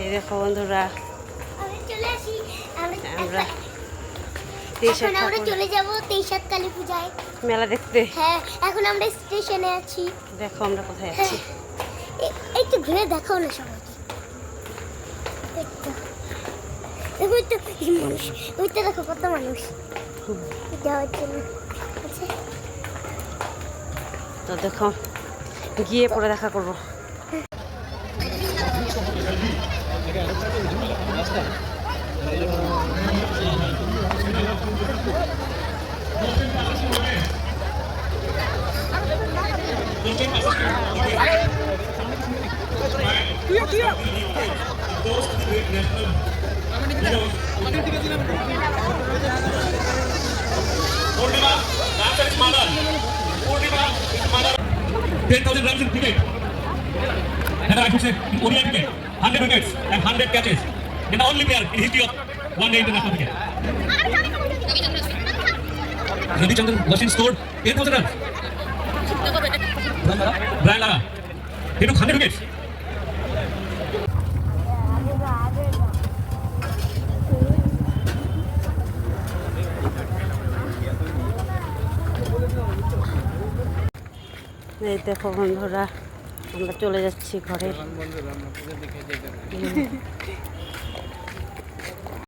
এই দেখো বন্ধুরা, আমরা চলে যাবো 23 কালী পূজায় মেলা দেখতে। হ্যাঁ, এখন আমরা স্টেশনে আছি। দেখো আমরা কোথায় আছি। একটু ঘুরে দেখো না সবাইকে। মানুষ ওইটা দেখো, কত মানুষ। তো দেখো গিয়ে পরে দেখা করবো। Purnima, answer is mother. Purnima is mother. 10,000 runs in cricket. And I should say, in ODI cricket, 100 wickets and 100 catches. And the only player in history of one day international cricket. Ravi Chandran Washington scored 10,000 runs. Brian Lara, he took 100 wickets. এই দেখো বন্ধুরা, আমরা চলে যাচ্ছি ঘরে।